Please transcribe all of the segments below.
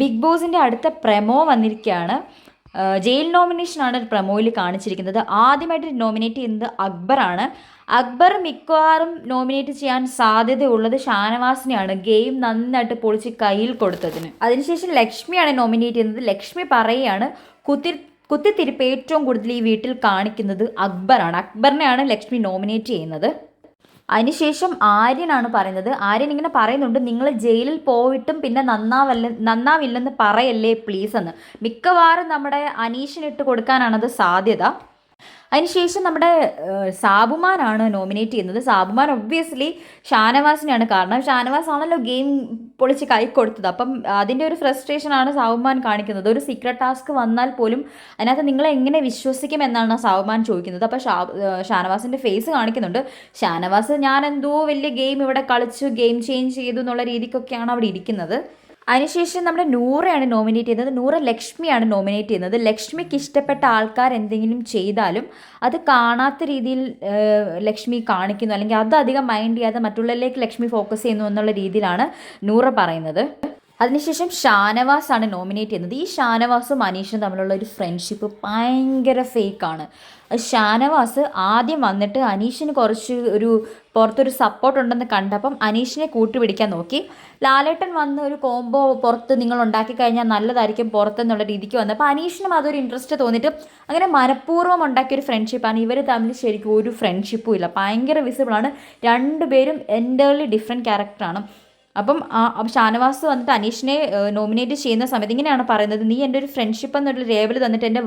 Big ബോസിൻ്റെ അടുത്ത promo വന്നിരിക്കുകയാണ്. ജയിൽ നോമിനേഷനാണ് പ്രമോയിൽ കാണിച്ചിരിക്കുന്നത്. ആദ്യമായിട്ട് നോമിനേറ്റ് ചെയ്യുന്നത് അക്ബറാണ്. അക്ബർ മിക്കവാറും നോമിനേറ്റ് ചെയ്യാൻ സാധ്യതയുള്ളത് ഷാനവാസിനെയാണ്, ഗെയിം നന്നായിട്ട് പൊളിച്ച് കയ്യിൽ കൊടുത്തതിന്. അതിനുശേഷം ലക്ഷ്മിയാണ് നോമിനേറ്റ് ചെയ്യുന്നത്. ലക്ഷ്മി പറയുകയാണ് കുത്തിത്തിരിപ്പ് ഏറ്റവും കൂടുതൽ ഈ വീട്ടിൽ കാണിക്കുന്നത് അക്ബറാണ്. അക്ബറിനെയാണ് ലക്ഷ്മി നോമിനേറ്റ് ചെയ്യുന്നത്. അതിനുശേഷം ആര്യനാണ് പറയുന്നത്. ആര്യൻ ഇങ്ങനെ പറയുന്നുണ്ട്, നിങ്ങൾ ജയിലിൽ പോയിട്ടും പിന്നെ നന്നാവില്ലെന്ന് പറയല്ലേ പ്ലീസ് എന്ന്. മിക്കവാറും നമ്മുടെ അനീഷിനിട്ട് കൊടുക്കാനാണത് സാധ്യത. അതിനുശേഷം നമ്മുടെ സാബുമാനാണ് നോമിനേറ്റ് ചെയ്യുന്നത്. സാബുമാൻ ഒബ്വിയസ്ലി ഷാനവാസിനെയാണ്. കാരണം ഷാനവാസ് ആണല്ലോ ഗെയിം പൊളിച്ച് കൈ കൊടുത്തത്. അപ്പം അതിൻ്റെ ഒരു ഫ്രസ്ട്രേഷനാണ് സാബുമാൻ കാണിക്കുന്നത്. ഒരു സീക്രട്ട് ടാസ്ക് വന്നാൽ പോലും അതിനകത്ത് നിങ്ങളെ എങ്ങനെ വിശ്വസിക്കുമെന്നാണ് സാബുമാൻ ചോദിക്കുന്നത്. അപ്പോൾ ഷാനവാസിൻ്റെ ഫേസ് കാണിക്കുന്നുണ്ട്. ഷാനവാസ് ഞാൻ എന്തോ വലിയ ഗെയിം ഇവിടെ കളിച്ചു, ഗെയിം ചേഞ്ച് ചെയ്തു എന്നുള്ള രീതിക്കൊക്കെയാണ് അവിടെ ഇരിക്കുന്നത്. അതിനുശേഷം നമ്മുടെ നൂറയാണ് നോമിനേറ്റ് ചെയ്യുന്നത്. നൂറ ലക്ഷ്മിയാണ് നോമിനേറ്റ് ചെയ്യുന്നത്. ലക്ഷ്മിക്ക് ഇഷ്ടപ്പെട്ട ആൾക്കാർ എന്തെങ്കിലും ചെയ്താലും അത് കാണാത്ത രീതിയിൽ ലക്ഷ്മി കാണിക്കുന്നു, അല്ലെങ്കിൽ അത് അധികം മൈൻഡ് ചെയ്യാതെ മറ്റുള്ളവരിലേക്ക് ലക്ഷ്മി ഫോക്കസ് ചെയ്യുന്നു എന്നുള്ള രീതിയിലാണ് നൂറ പറയുന്നത്. അതിനുശേഷം ഷാനവാസാണ് നോമിനേറ്റ് ചെയ്യുന്നത്. ഈ ഷാനവാസും അനീഷും തമ്മിലുള്ള ഒരു ഫ്രണ്ട്ഷിപ്പ് ഭയങ്കര ഫേക്കാണ്. ഷാനവാസ് ആദ്യം വന്നിട്ട് അനീഷിന് കുറച്ച് പുറത്തൊരു സപ്പോർട്ട് ഉണ്ടെന്ന് കണ്ടപ്പം അനീഷിനെ കൂട്ടുപിടിക്കാൻ നോക്കി. ലാലേട്ടൻ വന്ന് ഒരു കോംബോ പുറത്ത് നിങ്ങൾ ഉണ്ടാക്കി കഴിഞ്ഞാൽ നല്ലതായിരിക്കും പുറത്തെന്നുള്ള രീതിക്ക് വന്നപ്പോൾ അനീഷിനും അതൊരു ഇൻട്രസ്റ്റ് തോന്നിയിട്ട് അങ്ങനെ മനഃപൂർവ്വം ഉണ്ടാക്കിയൊരു ഫ്രണ്ട്ഷിപ്പാണ്. ഇവർ തമ്മിൽ ശരിക്കും ഒരു ഫ്രണ്ട്ഷിപ്പും ഇല്ല. ഭയങ്കര വിസിബിളാണ്. രണ്ടുപേരും എൻ്റർലി ഡിഫറെൻറ്റ് ക്യാരക്ടറാണ്. അപ്പം ഷാനവാസ് വന്നിട്ട് അനീഷിനെ നോമിനേറ്റ് ചെയ്യുന്ന സമയത്ത് ഇങ്ങനെയാണ് പറയുന്നത്, നീ എൻ്റെ ഒരു ഫ്രണ്ട്ഷിപ്പ് എന്നൊരു ലേബൽ തന്നിട്ട് എൻ്റെ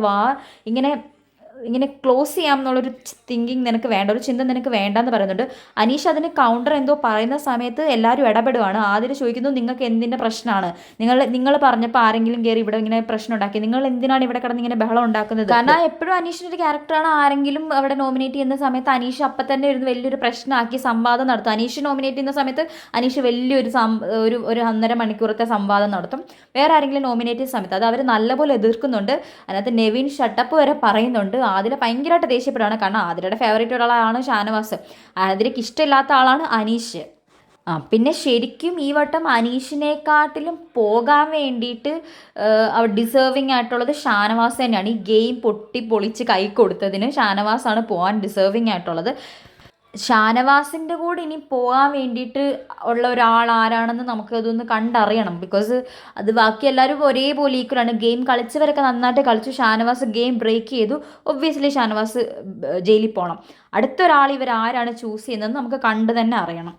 ഇങ്ങനെ ക്ലോസ് ചെയ്യാം എന്നുള്ളൊരു തിങ്കിങ് നിനക്ക് വേണ്ട, ഒരു ചിന്ത നിനക്ക് വേണ്ടെന്ന് പറയുന്നുണ്ട്. അനീഷ് അതിന് കൗണ്ടർ എന്തോ പറയുന്ന സമയത്ത് എല്ലാവരും ഇടപെടുവാണ്. ആദ്യം ചോദിക്കുന്നു, നിങ്ങൾക്ക് എന്തിൻ്റെ പ്രശ്നമാണ്, നിങ്ങൾ പറഞ്ഞപ്പോൾ ആരെങ്കിലും കയറി ഇവിടെ ഇങ്ങനെ പ്രശ്നം ഉണ്ടാക്കി, നിങ്ങൾ എന്തിനാണ് ഇവിടെ കിടന്ന് ഇങ്ങനെ ബഹളം ഉണ്ടാക്കുന്നത്? കാരണം എപ്പോഴും അനീഷിൻ്റെ ഒരു ക്യാരക്ടറാണ്. ആരെങ്കിലും അവിടെ നോമിനേറ്റ് ചെയ്യുന്ന സമയത്ത് അനീഷ് അപ്പം തന്നെ ഇരുന്ന് വലിയൊരു പ്രശ്നമാക്കി സംവാദം നടത്തും. അനീഷ് നോമിനേറ്റ് ചെയ്യുന്ന സമയത്ത് അനീഷ് വലിയൊരു ഒരു 1.5 മണിക്കൂറത്തെ സംവാദം നടത്തും. വേറെ ആരെങ്കിലും നോമിനേറ്റ് ചെയ്യുന്ന സമയത്ത് അത് അവർ നല്ലപോലെ എതിർക്കുന്നുണ്ട്. അതിനകത്ത് നെവിൻ ഷട്ടപ്പ് വരെ പറയുന്നുണ്ട്. ആതിര ഭയങ്കരമായിട്ട് ദേഷ്യപ്പെടുകയാണ്. കാരണം ആതിരയുടെ ഫേവറേറ്റ് ഒരാളാണ് ഷാനവാസ്. ആതിരയ്ക്ക് ഇഷ്ടമില്ലാത്ത ആളാണ് അനീഷ്. പിന്നെ ശരിക്കും ഈ വട്ടം അനീഷിനെക്കാട്ടിലും പോകാൻ വേണ്ടിയിട്ട് ഡിസേർവിങ് ആയിട്ടുള്ളത് ഷാനവാസ് തന്നെയാണ്. ഈ ഗെയിം പൊളിച്ച് കൈ കൊടുത്തതിന് ഷാനവാസാണ് പോകാൻ ഡിസേർവിങ് ആയിട്ടുള്ളത്. ഷാനവാസിൻ്റെ കൂടെ ഇനി പോകാൻ വേണ്ടിയിട്ട് ഉള്ള ഒരാൾ ആരാണെന്ന് നമുക്കതൊന്ന് കണ്ടറിയണം. ബിക്കോസ് അത് ബാക്കി എല്ലാവരും ഒരേപോലെ ഈക്വലാണ്. ഗെയിം കളിച്ചവരൊക്കെ നന്നായിട്ട് കളിച്ചു. ഷാനവാസ് ഗെയിം ബ്രേക്ക് ചെയ്തു. ഒബ്വിയസ്ലി ഷാനവാസ് ജയിലിൽ പോകണം. അടുത്തൊരാൾ ഇവരാരാണ് ചൂസ് ചെയ്യുന്നതെന്ന് നമുക്ക് കണ്ടു തന്നെ അറിയണം.